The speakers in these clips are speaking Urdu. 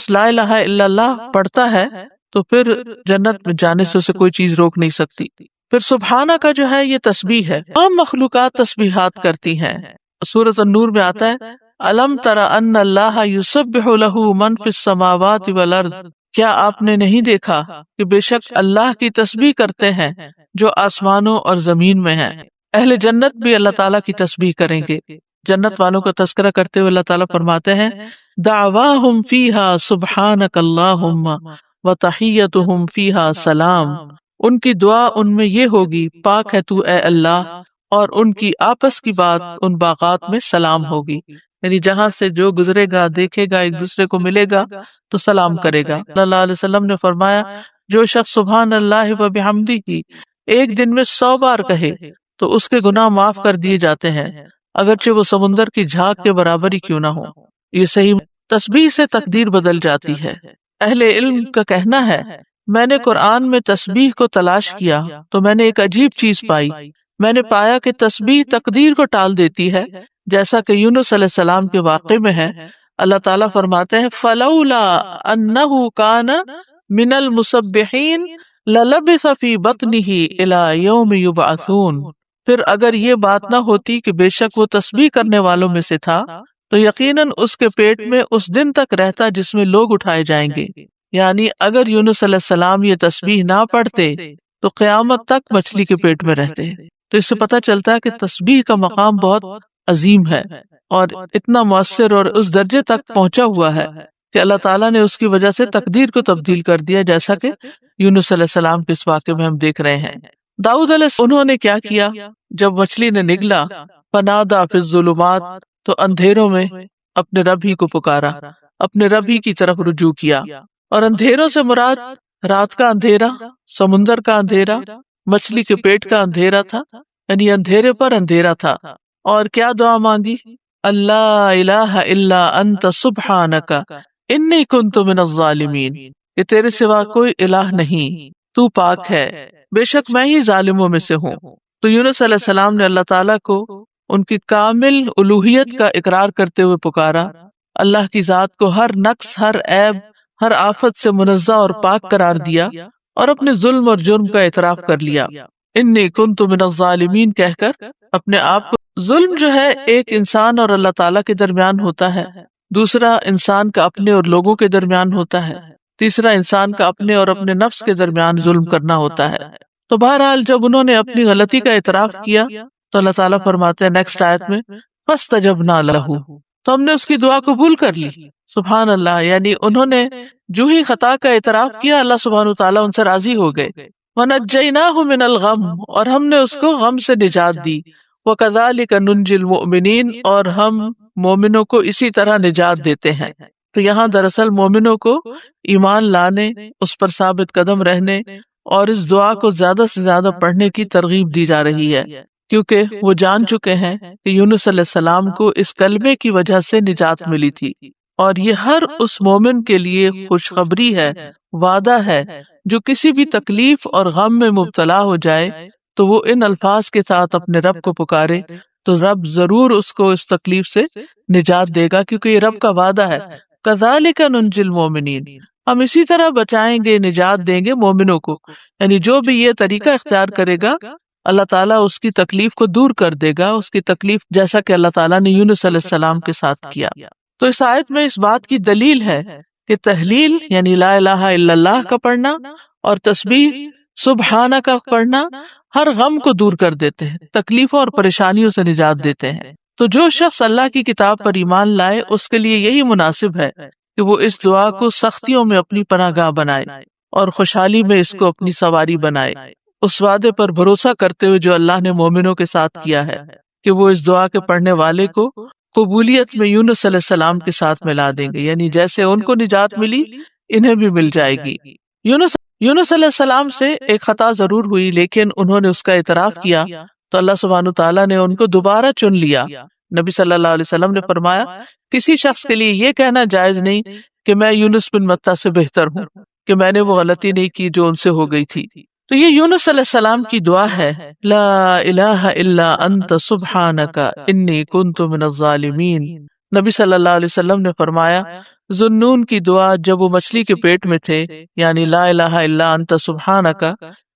لا الہ الا اللہ پڑھتا ہے تو پھر جنت میں جانے سے اسے کوئی چیز روک نہیں سکتی. پھر سبحانہ کا جو ہے یہ تسبیح ہے. تمام مخلوقات تسبیحات کرتی ہیں. سورۃ النور میں آتا ہے الم تر ان اللہ یسبح لہ من فی السماوات والارض. کیا آپ نے نہیں دیکھا کہ بے شک اللہ کی تسبیح کرتے ہیں جو آسمانوں اور زمین میں ہیں. اہل جنت بھی اللہ تعالیٰ کی تسبیح کریں گے. جنت والوں کا تذکرہ کرتے ہوئے اللہ تعالیٰ فرماتے ہیں دعواہم فیہا سبحانک اللہم وتحیتہم فیہا سلام. ان کی دعا ان میں یہ ہوگی پاک ہے تو اے اللہ، اور ان کی آپس کی بات ان باغات میں سلام ہوگی. یعنی جہاں سے جو گزرے گا دیکھے گا ایک دوسرے کو ملے گا تو سلام کرے گا. صلی اللہ علیہ وسلم نے فرمایا جو شخص سبحان اللہ و بحمدہ کی ایک دن میں 100 بار کہے تو اس کے گناہ معاف کر دیے جاتے ہیں اگرچہ وہ سمندر کی جھاگ کے برابر ہی کیوں نہ ہو. یہ صحیح تسبیح سے تقدیر بدل جاتی ہے. اہل علم کا کہنا ہے میں نے قرآن میں تسبیح کو تلاش کیا تو میں نے ایک عجیب چیز پائی. میں نے پایا کہ تسبیح تقدیر کو ٹال دیتی ہے جیسا کہ یونس علیہ السلام کے واقعے میں ہے. اللہ تعالیٰ فرماتے ہیں فلولا انہ کان من المسبحین للبث فی بطنہ الی یوم یبعثون. پھر اگر یہ بات نہ ہوتی کہ بے شک وہ تسبیح کرنے والوں میں سے تھا تو یقیناً اس کے پیٹ میں اس دن تک رہتا جس میں لوگ اٹھائے جائیں گے. یعنی اگر یونس علیہ السلام یہ تسبیح نہ پڑھتے تو قیامت تک مچھلی کے پیٹ میں رہتے. تو اس سے پتہ چلتا ہے کہ تسبیح کا مقام بہت عظیم ہے اور اتنا مؤثر اور اس درجے تک پہنچا ہوا ہے کہ اللہ تعالیٰ نے اس کی وجہ سے تقدیر کو تبدیل کر دیا، جیسا کہ یونس علیہ السلام کے اس واقعے میں ہم دیکھ رہے ہیں. داؤد علیہ السلام انہوں نے کیا کیا جب مچھلی نے نگلا فنادا فی الظلمات تو اندھیروں میں اپنے رب ہی کو پکارا، اپنے رب ہی کی طرف رجوع کیا. اور اندھیروں سے مراد رات کا اندھیرا، سمندر کا اندھیرا، مچھلی کے پیٹ کا اندھیرا تھا، یعنی اندھیرے پر اندھیرا تھا. اور کیا دعا مانگی اللہ الہ الا انت سبحانک انی کنت من الظالمین. کہ تیرے سوا کوئی الہ نہیں، تو پاک ہے، بے شک میں ہی ظالموں میں سے ہوں. تو یونس علیہ السلام نے اللہ تعالیٰ کو ان کی کامل الوہیت کا اقرار کرتے ہوئے پکارا، اللہ کی ذات کو ہر نقص، ہر عیب، ہر آفت سے منزہ اور پاک قرار دیا اور اپنے ظلم اور جرم کا اعتراف کر لیا. انی کنت من الظالمین کہہ کر اپنے آپ کو. ظلم جو ہے ایک انسان اور اللہ تعالیٰ کے درمیان ہوتا ہے، دوسرا انسان کا اپنے اور لوگوں کے درمیان ہوتا ہے، تیسرا انسان کا اپنے اور اپنے نفس کے درمیان ظلم کرنا ہوتا ہے. تو بہرحال جب انہوں نے اپنی غلطی کا اعتراف کیا تو اللہ تعالیٰ فرماتے ہیں نیکسٹ آیت میں فاستجبنا لہ، تو ہم نے اس کی دعا قبول کر لی. سبحان اللہ، یعنی انہوں نے جو ہی خطا کا اعتراف کیا اللہ سبحانہ تعالیٰ ان سے راضی ہو گئے. وَنَجَّيْنَاهُ مِنَ الْغَمِّ، اور ہم نے اس کو غم سے نجات دی. وَكَذَلِكَ نُنْجِي الْمُؤْمِنِينَ، اور ہم مومنوں کو اسی طرح نجات دیتے ہیں. تو یہاں دراصل مومنوں کو ایمان لانے، اس پر ثابت قدم رہنے اور اس دعا کو زیادہ سے زیادہ پڑھنے کی ترغیب دی جا رہی ہے، کیونکہ وہ جان چکے ہیں کہ یونس علیہ السلام کو اس کلمے کی وجہ سے نجات ملی تھی. اور یہ ہر اس مومن کے لیے خوشخبری ہے، وعدہ ہے جو کسی بھی تکلیف اور غم میں مبتلا ہو جائے تو وہ ان الفاظ کے ساتھ اپنے رب کو پکارے تو رب ضرور اس کو اس تکلیف سے نجات دے گا، کیونکہ یہ رب کا وعدہ ہے. کذالک ننجی المؤمنین، ہم اسی طرح بچائیں گے، نجات دیں گے مومنوں کو. یعنی جو بھی یہ طریقہ اختیار کرے گا اللہ تعالیٰ اس کی تکلیف کو دور کر دے گا، اس کی تکلیف، جیسا کہ اللہ تعالیٰ نے یونس علیہ السلام کے ساتھ کیا. تو اس آیت میں اس بات کی دلیل ہے کہ تحلیل یعنی لا الہ الا اللہ کا پڑھنا اور تسبیح سبحانہ کا پڑھنا ہر غم کو دور کر دیتے ہیں، تکلیفوں اور پریشانیوں سے نجات دیتے ہیں. تو جو شخص اللہ کی کتاب پر ایمان لائے اس کے لیے یہی مناسب ہے کہ وہ اس دعا کو سختیوں میں اپنی پناہ گاہ بنائے اور خوشحالی میں اس کو اپنی سواری بنائے، اس وعدے پر بھروسہ کرتے ہوئے جو اللہ نے مومنوں کے ساتھ کیا ہے کہ وہ اس دعا کے پڑھنے والے کو قبولیت میں یونس علیہ السلام کے ساتھ ملا دیں گے. یعنی جیسے ان کو نجات ملی انہیں بھی مل جائے گی. یونس علیہ السلام سے ایک خطا ضرور ہوئی لیکن انہوں نے اس کا اعتراف کیا تو اللہ سبحانہ تعالیٰ نے ان کو دوبارہ چن لیا. نبی صلی اللہ علیہ وسلم نے فرمایا کسی شخص کے لیے یہ کہنا جائز نہیں کہ میں یونس بن متی سے بہتر ہوں، کہ میں نے وہ غلطی نہیں کی جو ان سے ہو گئی تھی. تو یہ یونس علیہ السلام کی دعا ہے، لا الہ الا انت سبحانک انی کنت من الظالمین. نبی صلی اللہ علیہ وسلم نے فرمایا ذُنُّون کی دعا جب وہ مچھلی کے پیٹ میں تھے، یعنی لا الہ الا انت سبحانک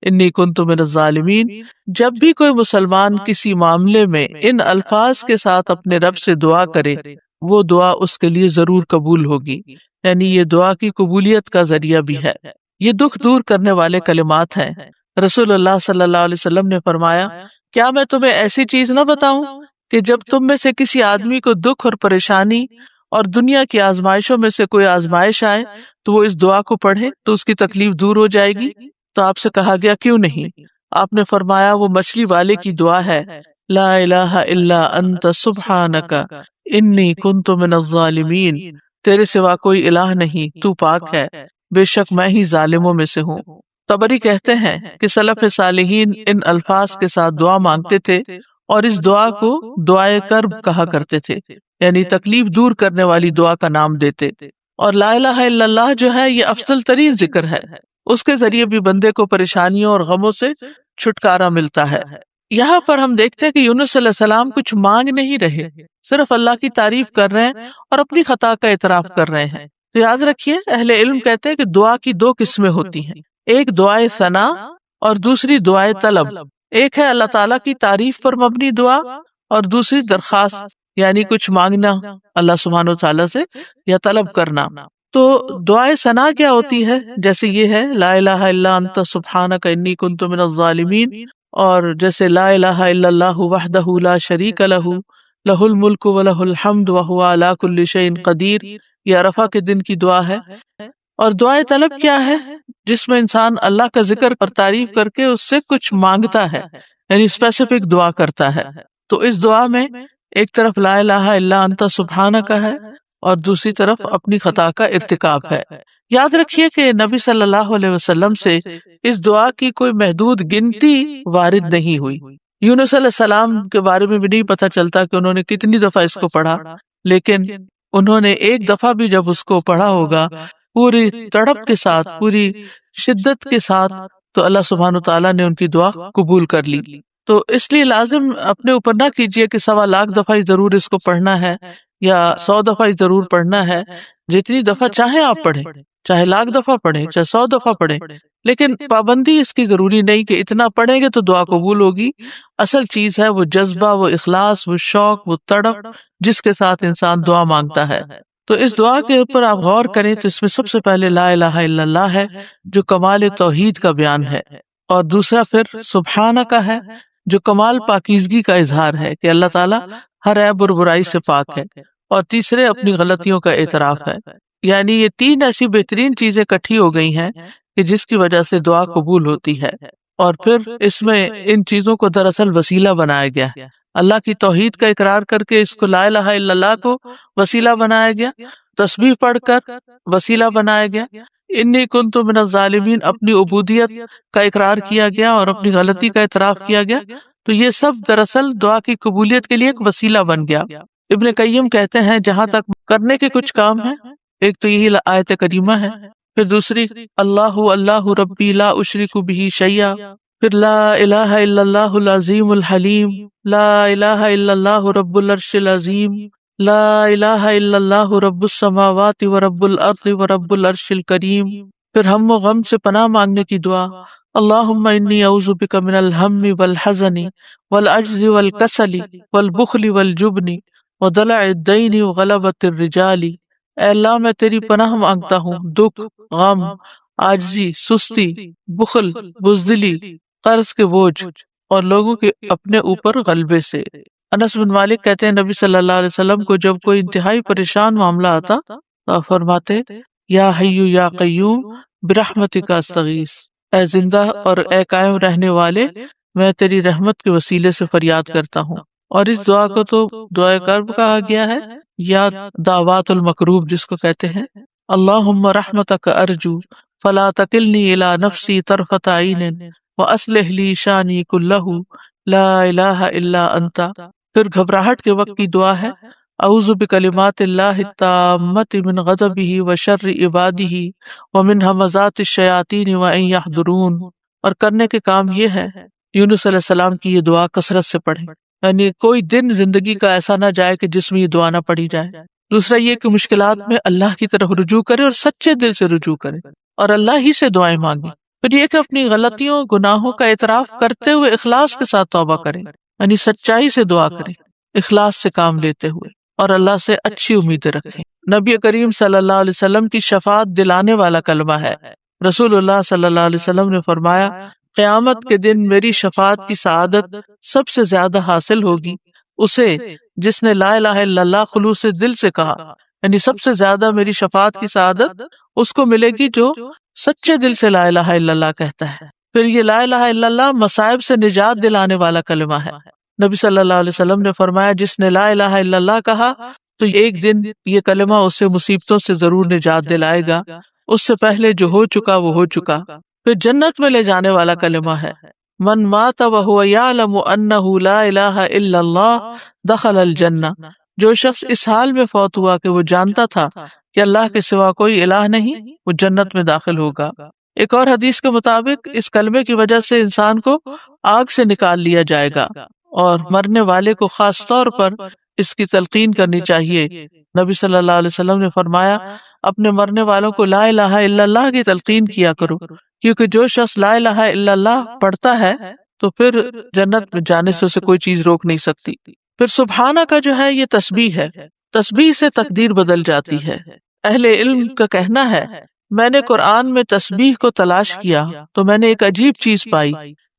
انی کنت من الظالمین، جب بھی کوئی مسلمان کسی معاملے میں ان الفاظ کے ساتھ اپنے رب سے دعا کرے، وہ دعا اس کے لیے ضرور قبول ہوگی، یعنی یہ دعا کی قبولیت کا ذریعہ بھی ہے۔ یہ دکھ دور کرنے والے کلمات ہیں۔ رسول اللہ صلی اللہ علیہ وسلم نے فرمایا، کیا میں تمہیں ایسی چیز نہ بتاؤں کہ جب تم میں سے کسی آدمی کو دکھ اور پریشانی اور دنیا کی آزمائشوں میں سے کوئی آزمائش آئے تو وہ اس دعا کو پڑھے تو اس کی تکلیف دور ہو جائے گی؟ تو آپ سے کہا گیا کیوں نہیں؟ آپ نے فرمایا وہ مچھلی والے کی دعا ہے، لا الہ الا انت سبحانک انی کنت من الظالمین، تیرے سوا کوئی الہ نہیں، تو پاک ہے، بے شک میں ہی ظالموں میں سے ہوں۔ طبری کہتے ہیں کہ سلف صالحین ان الفاظ کے ساتھ دعا مانگتے تھے اور اس دعا کو دعائے کرب کہا کرتے تھے، یعنی تکلیف دور کرنے والی دعا کا نام دیتے۔ اور لا الہ الا اللہ جو ہے یہ افضل ترین ذکر ہے، اس کے ذریعے بھی بندے کو پریشانیوں اور غموں سے چھٹکارا ملتا ہے۔ یہاں پر ہم دیکھتے ہیں کہ یونس علیہ السلام کچھ مانگ نہیں رہے، صرف اللہ کی تعریف کر رہے ہیں اور اپنی خطا کا اعتراف کر رہے ہیں۔ تو یاد رکھیے اہل علم کہتے ہیں کہ دعا کی دو قسمیں ہوتی ہیں، ایک دعائے ثنا اور دوسری دعائے طلب۔ ایک ہے اللہ تعالیٰ کی تعریف پر مبنی دعا اور دوسری درخواست، یعنی کچھ مانگنا اللہ سبحانہ و تعالیٰ سے یا طلب کرنا۔ تو دعائے ثنا کیا ہوتی ہے؟ جیسے یہ ہے لا الہ الا انت سبحانک انی کنت من الظالمین، اور جیسے لا الہ الا اللہ وحدہ لا شریک لہ لہ الملک و لہ الحمد وہو علی کل شیء قدیر، یہ عرفہ کے دن کی دعا ہے۔ اور دعائے طلب کیا ہے؟ جس میں انسان اللہ کا ذکر اور تعریف کر کے اس سے کچھ مانگتا ہے، یعنی اسپیسیفک دعا کرتا ہے۔ تو اس دعا میں ایک طرف لا الہ الا انت سبحانک ہے اور دوسری طرف اپنی خطا کا ارتکاب ہے۔ یاد رکھیے کہ نبی صلی اللہ علیہ وسلم سے اس دعا کی کوئی محدود گنتی وارد نہیں ہوئی۔ یونس علیہ السلام کے بارے میں بھی نہیں پتہ چلتا کہ انہوں نے کتنی دفعہ اس کو پڑھا، لیکن انہوں نے ایک دفعہ بھی جب اس کو پڑھا ہوگا پوری تڑپ کے ساتھ، پوری شدت کے ساتھ، تو اللہ سبحانہ تعالیٰ نے ان کی دعا قبول کر لی۔ تو اس لیے لازم اپنے اوپر نہ کیجئے کہ 1.25 دفعہ ہی ضرور اس کو پڑھنا ہے یا 100 دفعہ ہی ضرور پڑھنا ہے۔ جتنی دفعہ چاہے آپ پڑھیں، چاہے 1,00,000 دفعہ پڑھیں، چاہے 100 دفعہ پڑھیں، لیکن پابندی اس کی ضروری نہیں کہ اتنا پڑھیں گے تو دعا قبول ہوگی۔ اصل چیز ہے وہ جذبہ، وہ اخلاص، وہ شوق، وہ تڑپ جس کے ساتھ انسان دعا مانگتا ہے۔ تو اس دعا کے اوپر آپ غور کریں تو اس میں سب سے پہلے لا الہ الا اللہ ہے جو کمال توحید کا بیان ہے، اور دوسرا پھر سبحانہ کا ہے جو کمال پاکیزگی کا اظہار ہے کہ اللہ تعالیٰ ہر عیب اور برائی سے پاک ہے، اور تیسرے اپنی غلطیوں کا اعتراف ہے۔ یعنی یہ 3 ایسی بہترین چیزیں اکٹھی ہو گئی ہیں کہ جس کی وجہ سے دعا قبول ہوتی ہے۔ اور پھر اس میں ان چیزوں کو دراصل وسیلہ بنایا گیا ہے، اللہ کی توحید کا اقرار کر کے اس کو لا الہ الا اللہ کو وسیلہ بنایا گیا، تسبیح پڑھ کر وسیلہ بنایا گیا، انی کنت من الظالمین اپنی عبودیت کا اقرار کیا گیا اور اپنی غلطی کا اعتراف کیا گیا۔ تو یہ سب دراصل دعا کی قبولیت کے لیے ایک وسیلہ بن گیا۔ ابن قیم کہتے ہیں جہاں تک کرنے کے کچھ کام ہیں، ایک تو یہی آیت کریمہ ہے، پھر دوسری اللہ اللہ ربی لا اشرک بہ شیئا، پھر لا الہ الا اللہ العظیم الحلیم، لا الہ الا اللہ رب العرش العظیم، لا الہ الا اللہ رب السماوات و رب الارض و رب العرش الکریم، پھر ہم و غم سے پناہ مانگنے کی دعا، اللہم انی اعوذ بک من الہم والحزن والعجز والکسل والبخل والجبن ودلع الدین وغلبۃ الرجال، اے اللہ میں تیری پناہ مانگتا ہوں دکھ، غم، عاجزی، سستی، بخل، بزدلی، قرض کے بوجھ اور لوگوں کے اپنے اوپر غلبے سے۔ انس بن مالک کہتے ہیں نبی صلی اللہ علیہ وسلم کو جب کوئی انتہائی پریشان معاملہ آتا تو آپ فرماتے یا حی یا قیوم برحمتک استغیث، اے زندہ اور اے قائم رہنے والے میں تیری رحمت کے وسیلے سے فریاد کرتا ہوں۔ اور اس دعا کو تو دعائے کرب کہا گیا ہے یا دعوات المکروب جس کو کہتے ہیں۔ اللہم رحمتک ارجو فلا تکلنی الی نفسی طرفۃ عین واصلح لی شانی کلہ لا الہ الا انت، پھر گھبراہٹ کے وقت کی دعا ہے اعوذ بکلمات اللہ التامۃ من غضبہ وشر عبادہ ومن ہمزات الشیاطین وان یحضرون، اور کرنے کے کام یہ ہے یونس علیہ السلام کی یہ دعا کثرت سے پڑھیں، یعنی کوئی دن زندگی کا ایسا نہ جائے کہ جس میں یہ دعا نہ پڑھی جائے۔ دوسرا یہ کہ مشکلات میں اللہ کی طرف رجوع کرے اور سچے دل سے رجوع کرے اور اللہ ہی سے دعائیں مانگے۔ پھر یہ کہ اپنی غلطیوں گناہوں کا اعتراف کرتے ہوئے اخلاص کے ساتھ توبہ کرے، یعنی سچائی سے دعا کرے، اخلاص سے کام لیتے ہوئے، اور اللہ سے اچھی امیدیں رکھیں۔ نبی کریم صلی اللہ علیہ وسلم کی شفاعت دلانے والا کلمہ ہے۔ رسول اللہ صلی اللہ علیہ وسلم نے فرمایا، قیامت کے دن میری شفاعت کی سعادت سب سے زیادہ حاصل ہوگی اسے جس نے لا الہ الا اللہ خلوص دل سے کہا، یعنی سب سے زیادہ میری شفاعت کی سعادت اس کو ملے گی جو سچے دل سے لا الہ الا اللہ کہتا ہے۔ پھر یہ لا الہ الا اللہ مصائب سے نجات دلانے والا کلمہ ہے۔ نبی صلی اللہ علیہ وسلم نے فرمایا، جس نے لا الہ الا اللہ کہا تو ایک دن یہ کلمہ اسے مصیبتوں سے ضرور نجات دلائے گا، اس سے پہلے جو ہو چکا وہ ہو چکا۔ پھر جنت میں لے جانے والا کلمہ ہے، من مات وهو يعلم انه لا الہ الا اللہ دخل الجنہ، جو شخص اس حال میں فوت ہوا کہ وہ جانتا تھا کہ اللہ کے سوا کوئی الہ نہیں، وہ جنت میں داخل ہوگا۔ ایک اور حدیث کے مطابق اس کلمے کی وجہ سے انسان کو آگ سے نکال لیا جائے گا، اور مرنے والے کو خاص طور پر اس کی تلقین کرنی چاہیے۔ نبی صلی اللہ علیہ وسلم نے فرمایا، اپنے مرنے والوں کو لا الہ الا اللہ کی تلقین کیا کرو، کیونکہ جو شخص لا الہ الا اللہ پڑھتا ہے تو پھر جنت میں جانے سے اسے کوئی چیز روک نہیں سکتی۔ پھر سبحانہ کا جو ہے یہ تسبیح ہے، تسبیح سے تقدیر بدل جاتی ہے۔ اہل علم کا کہنا ہے، میں نے قرآن میں تسبیح کو تلاش کیا تو میں نے ایک عجیب چیز پائی،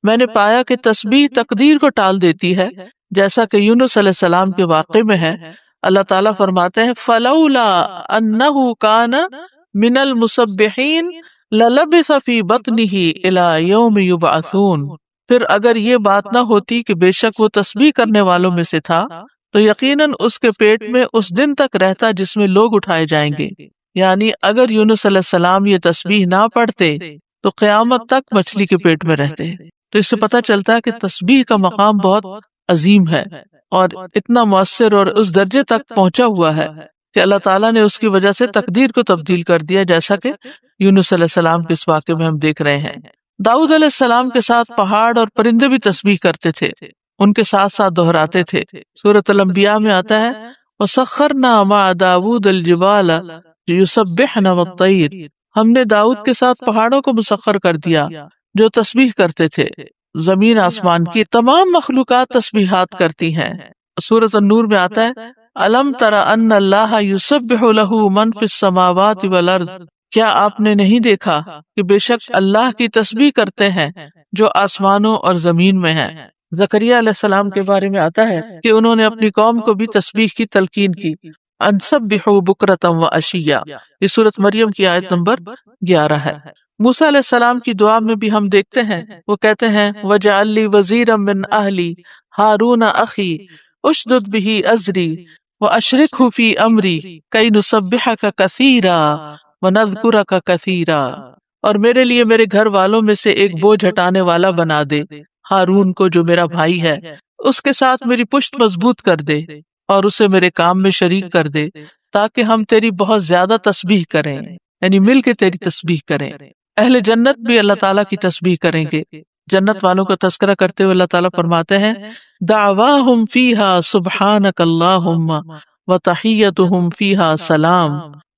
میں نے پایا کہ تسبیح تقدیر کو ٹال دیتی ہے، جیسا کہ یونس علیہ السلام کے واقعے میں ہے۔ اللہ تعالیٰ فرماتے ہیں، فلولا انہ کان من المسبحین للبث فی بطنہ الی یوم یبعثون، پھر اگر یہ بات نہ ہوتی کہ بے شک وہ تسبیح کرنے والوں میں سے تھا تو یقیناً اس کے پیٹ میں اس دن تک رہتا جس میں لوگ اٹھائے جائیں گے۔ یعنی اگر یونس علیہ السلام یہ تسبیح نہ پڑھتے تو قیامت تک مچھلی کے پیٹ میں رہتے۔ تو اس سے پتہ چلتا ہے کہ تسبیح کا مقام بہت عظیم ہے اور اتنا مؤثر اور اس درجے تک پہنچا ہوا ہے کہ اللہ تعالیٰ نے اس کی وجہ سے تقدیر کو تبدیل کر دیا، جیسا کہ یونس علیہ السلام کے اس واقعے میں ہم دیکھ رہے ہیں۔ داؤد علیہ السلام کے ساتھ پہاڑ اور پرندے بھی تسبیح کرتے تھے، ان کے ساتھ ساتھ دہراتے تھے۔ سورۃ الانبیاء میں آتا ہے، وَسَخَّرْنَا مَعَ دَاوُودَ الْجِبَالَ يُسَبِّحْنَ وَالطَّيْرَ، ہم نے داؤد کے ساتھ پہاڑوں کو مسخر کر دیا جو تسبیح کرتے تھے۔ زمین آسمان کی تمام مخلوقات تسبیحات کرتی ہیں۔ سورۃ النور میں آتا ہے، أَلَمْ تَرَ أَنَّ اللَّهَ يُسَبِّحُ لَهُ مَنْ فِي السَّمَاوَاتِ وَالْأَرْضِ، کیا آپ نے نہیں دیکھا کہ بے شک اللہ کی تسبیح کرتے ہیں جو آسمانوں اور زمین میں ہیں۔ زکریا علیہ السلام کے بارے میں آتا ہے کہ انہوں نے اپنی قوم کو بھی تسبیح کی تلقین کی، ان سبحوا بکرۃ وعشیا، یہ سورۃ مریم کی آیت نمبر 11 ہے۔ موسیٰ علیہ السلام کی دعا میں بھی ہم دیکھتے ہیں، وہ کہتے ہیں، وَاجْعَل لِّي وَزِيرًا مِّنْ أَهْلِي هَارُونَ أَخِي أُشْدُدْ بِهِ أَزْرِي وَأَشْرِكْهُ فِي أَمْرِي كَيْ نُسَبِّحَكَ كَثِيرًا وَنَذْكُرَكَ كَثِيرًا، اور میرے لیے میرے گھر والوں میں سے ایک بوجھ ہٹانے والا بنا دے، ہارون کو جو میرا بھائی ہے، اس کے ساتھ میری پشت مضبوط کر دے اور اسے میرے کام میں شریک کر دے، تاکہ ہم تیری بہت زیادہ تسبیح کریں، یعنی مل کے تیری تسبیح کریں۔ اہل جنت بھی اللہ تعالیٰ کی تسبیح کریں گے۔ جنت والوں کا تذکرہ کرتے ہوئے اللہ تعالیٰ فرماتے ہیں، دعواہم فیہا سبحانک اللہم وتحیتہم فیہا سلام،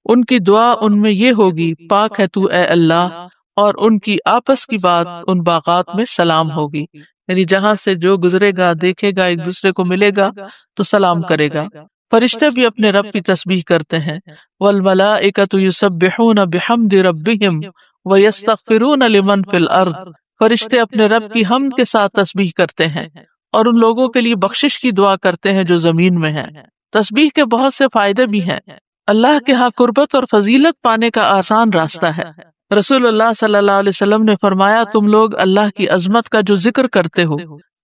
ان کی دعا ان میں یہ ہوگی، پاک ہے تو اے اللہ، اور ان کی آپس کی بات ان باغات میں سلام ہوگی، یعنی جہاں سے جو گزرے گا دیکھے گا ایک دوسرے کو ملے گا تو سلام کرے گا۔ فرشتے بھی اپنے رب کی تسبیح کرتے ہیں، والملائکۃ یسبحون بحمد ربہم ویستغفرون لمن فی الارض، فرشتے اپنے رب کی حمد کے ساتھ تسبیح کرتے ہیں اور ان لوگوں کے لیے بخشش کی دعا کرتے ہیں جو زمین میں ہیں۔ تسبیح کے بہت سے فائدے بھی ہیں۔ اللہ کے ہاں قربت اور فضیلت پانے کا آسان راستہ ہے۔ رسول اللہ صلی اللہ علیہ وسلم نے فرمایا، تم لوگ اللہ کی عظمت کا جو ذکر کرتے ہو،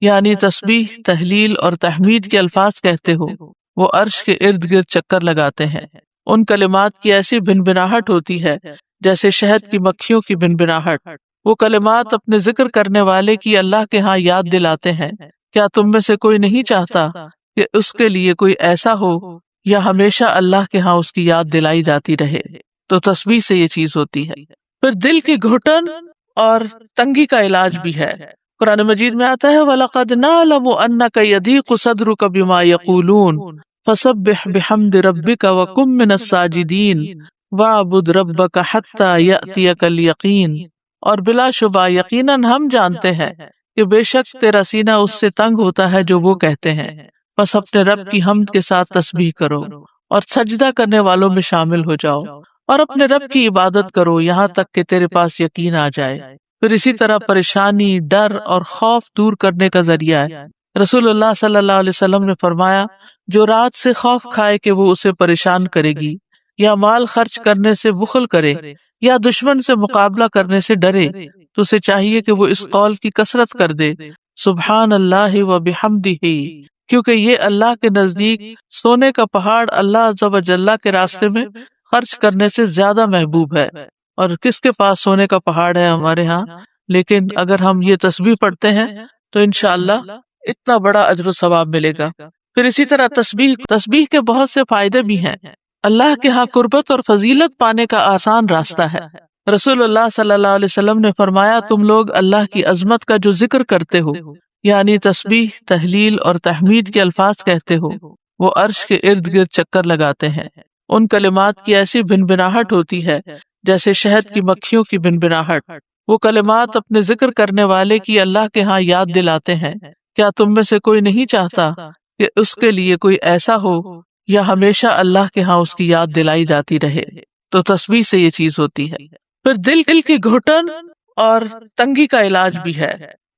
یعنی تسبیح، تحلیل اور تحمید کے الفاظ کہتے ہو، وہ عرش کے ارد گرد چکر لگاتے ہیں۔ ان کلمات کی ایسی بھنبھناہٹ ہوتی ہے جیسے شہد کی مکھیوں کی بھنبھناہٹ۔ وہ کلمات اپنے ذکر کرنے والے کی اللہ کے ہاں یاد دلاتے ہیں۔ کیا تم میں سے کوئی نہیں چاہتا کہ اس کے لیے کوئی ایسا ہو یا ہمیشہ اللہ کے ہاں اس کی یاد دلائی جاتی رہے؟ تو تسبیح سے یہ چیز ہوتی ہے۔ پھر دل کی گھٹن اور تنگی کا علاج بھی ہے۔ قرآن مجید میں آتا ہے، وَلَقَدْ نَعْلَمُ أَنَّكَ يَضِيقُ صَدْرُكَ بِمَا يَقُولُونَ، فسبح بحمد ربک وکن من الساجدین وَاعْبُدْ رَبَّكَ حَتَّى يَأْتِيَكَ الْيَقِينُ، اور بلا شبہ یقیناً ہم جانتے ہیں کہ بے شک تیرا سینہ اس سے تنگ ہوتا ہے جو وہ کہتے ہیں، بس اپنے رب کی حمد کے ساتھ تسبیح کرو اور سجدہ کرنے والوں میں شامل ہو جاؤ اور اپنے رب کی عبادت کرو یہاں تک کہ تیرے پاس یقین آ جائے۔ پھر اسی طرح پریشانی، ڈر اور خوف دور کرنے کا ذریعہ ہے۔ رسول اللہ صلی اللہ علیہ وسلم نے فرمایا، جو رات سے خوف کھائے کہ وہ اسے پریشان کرے گی، یا مال خرچ کرنے سے بخل کرے، یا دشمن سے مقابلہ کرنے سے ڈرے، تو اسے چاہیے کہ وہ اس قول کی کثرت کر دے، سبحان اللہ و بحمدہ، کیونکہ یہ اللہ کے نزدیک سونے کا پہاڑ اللہ عز و جل کے راستے میں خرچ کرنے سے زیادہ محبوب ہے۔ اور کس کے پاس سونے کا پہاڑ ہے ہمارے ہاں، لیکن اگر ہم یہ تسبیح پڑھتے ہیں تو انشاءاللہ اتنا بڑا اجر و ثواب ملے گا۔ پھر اسی طرح تسبیح کے بہت سے فائدے بھی ہیں۔ اللہ کے ہاں قربت اور فضیلت پانے کا آسان راستہ ہے۔ رسول اللہ صلی اللہ علیہ وسلم نے فرمایا، تم لوگ اللہ کی عظمت کا جو ذکر کرتے ہو، یعنی تسبیح، تحلیل اور تحمید کے الفاظ کہتے ہو، وہ عرش کے ارد گرد چکر لگاتے ہیں۔ ان کلمات کی ایسی بھنبھناہٹ ہوتی ہے جیسے شہد کی مکھیوں کی بھنبھناہٹ۔ وہ کلمات اپنے ذکر کرنے والے کی اللہ کے ہاں یاد دلاتے ہیں۔ کیا تم میں سے کوئی نہیں چاہتا کہ اس کے لیے کوئی ایسا ہو یا ہمیشہ اللہ کے ہاں اس کی یاد دلائی جاتی رہے؟ تو تسبیح سے یہ چیز ہوتی ہے۔ پھر دل کی گھٹن اور تنگی کا علاج بھی ہے۔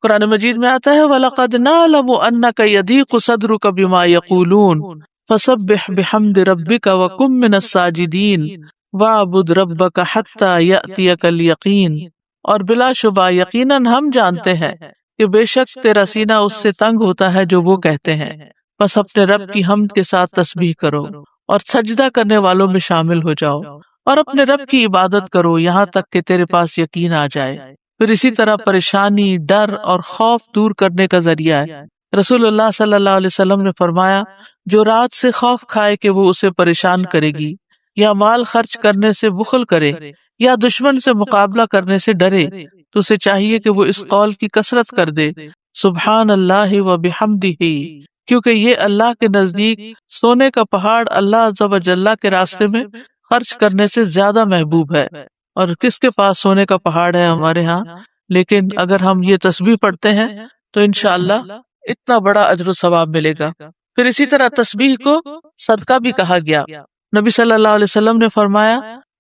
قرآن مجید میں آتا ہے، وَلَقَدْ نَعْلَمُ أَنَّكَ يَضِيقُ صَدْرُكَ بِمَا يَقُولُونَ فَسَبِّحْ بِحَمْدِ رَبِّكَ وَكُن مِّنَ السَّاجِدِينَ وَاعْبُدْ رَبَّكَ حَتَّى يَأْتِيَكَ الْيَقِينُ، اور بلا شبہ یقیناً ہم جانتے ہیں کہ بے شک تیرا سینہ اس سے تنگ ہوتا ہے جو وہ کہتے ہیں، بس اپنے رب کی حمد کے ساتھ تسبیح کرو اور سجدہ کرنے والوں میں شامل ہو جاؤ اور اپنے رب کی عبادت کرو یہاں تک کہ تیرے پاس یقین آ جائے۔ پھر اسی طرح پریشانی، ڈر اور خوف دور کرنے کا ذریعہ ہے۔ رسول اللہ صلی اللہ علیہ وسلم نے فرمایا، جو رات سے خوف کھائے کہ وہ اسے پریشان کرے گی، یا مال خرچ کرنے سے بخل کرے، یا دشمن سے مقابلہ کرنے سے ڈرے، تو اسے چاہیے کہ وہ اس قول کی کثرت کر دے، سبحان اللہ و بحمدہ، کیونکہ یہ اللہ کے نزدیک سونے کا پہاڑ اللہ عز و جل کے راستے میں خرچ کرنے سے زیادہ محبوب ہے۔ اور کس کے پاس سونے کا پہاڑ ہے ہمارے ہاں، لیکن اگر ہم یہ تسبیح پڑھتے ہیں تو انشاءاللہ اتنا بڑا اجر و ثواب ملے گا۔ پھر اسی طرح تسبیح کو صدقہ بھی کہا گیا۔ نبی صلی اللہ علیہ وسلم نے فرمایا،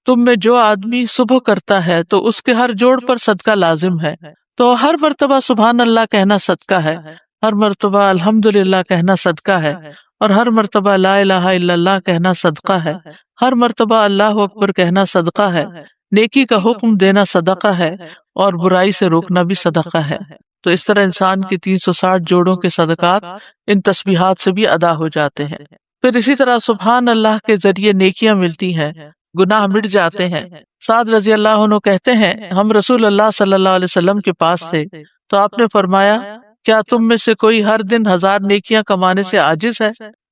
تم میں جو آدمی صبح کرتا ہے تو اس کے ہر جوڑ پر صدقہ لازم ہے، تو ہر مرتبہ سبحان اللہ کہنا صدقہ ہے، ہر مرتبہ الحمدللہ کہنا صدقہ ہے، اور ہر مرتبہ لا الہ الا اللہ کہنا صدقہ ہے، ہر مرتبہ اللہ اکبر کہنا صدقہ ہے، نیکی کا حکم دینا صدقہ ہے، اور برائی سے روکنا بھی صدقہ ہے۔ تو اس طرح انسان کی 360 جوڑوں کے صدقات ان تسبیحات سے بھی ادا ہو جاتے ہیں۔ پھر اسی طرح سبحان اللہ کے ذریعے نیکیاں ملتی ہیں، گناہ مٹ جاتے ہیں۔ سعد رضی اللہ عنہ کہتے ہیں، ہم رسول اللہ صلی اللہ علیہ وسلم کے پاس تھے تو آپ نے فرمایا، کیا تم میں سے کوئی ہر دن 1000 نیکیاں کمانے سے عاجز ہے؟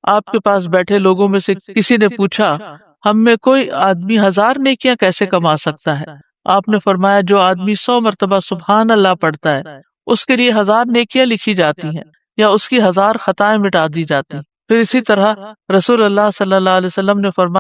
آپ کے پاس بیٹھے لوگوں میں سے کسی نے پوچھا، ہم میں کوئی آدمی 1000 نیکیاں کیسے کما سکتا ہے؟ آپ نے فرمایا، جو آدمی 100 مرتبہ سبحان اللہ پڑھتا ہے اس کے لیے 1000 نیکیاں لکھی جاتی ہیں، یا اس کی 1000 خطائیں مٹا دی جاتی ہیں۔ پھر اسی طرح رسول اللہ صلی اللہ علیہ وسلم نے فرمایا،